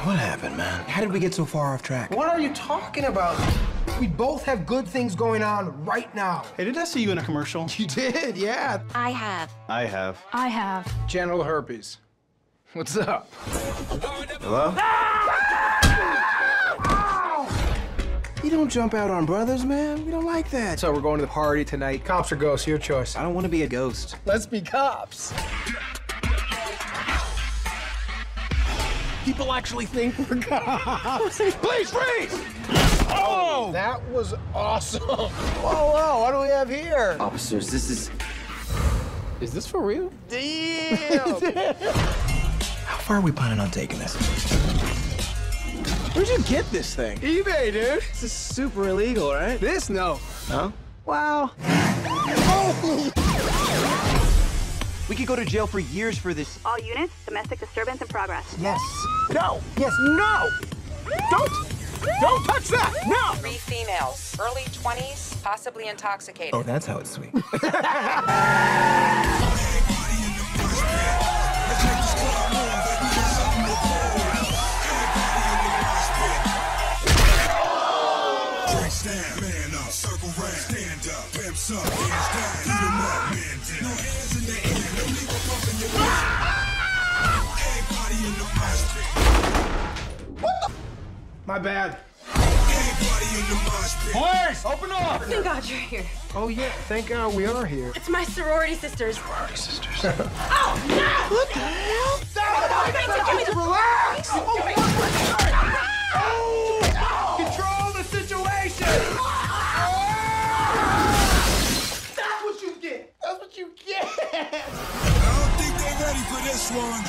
What happened, man? How did we get so far off track? What are you talking about? We both have good things going on right now. Hey, did I see you in a commercial? You did, yeah. I have. I have. I have. Genital herpes. What's up? Hello? You don't jump out on brothers, man. We don't like that. So we're going to the party tonight. Cops or ghosts, your choice. I don't want to be a ghost. Let's be cops. People actually think we're cops. Please freeze! Oh! That was awesome. Whoa, whoa, what do we have here? Officers, this is... Is this for real? Damn! How far are we planning on taking this? Where'd you get this thing? eBay, dude. This is super illegal, right? This, no. No? Wow. We could go to jail for years for this. All units, domestic disturbance in progress. Yes. No. Yes, no. Don't touch that. No. 3 females, early 20s, possibly intoxicated. Oh, that's how it's sweet. Stand, man up, circle round, stand up, pimps up, hands down, beat 'em up, man down. No hands in the air, no legal pumping your butt. Everybody in the mosh pit. What the? My bad. Everybody in the mosh pit. Boys, open up. Thank God you're here. Oh, yeah, thank God we are here. It's my sorority sisters. Sorority sisters. Oh, no! What the hell? Relax. Control the situation. That's what you get. That's what you get. I don't think they're ready for this one.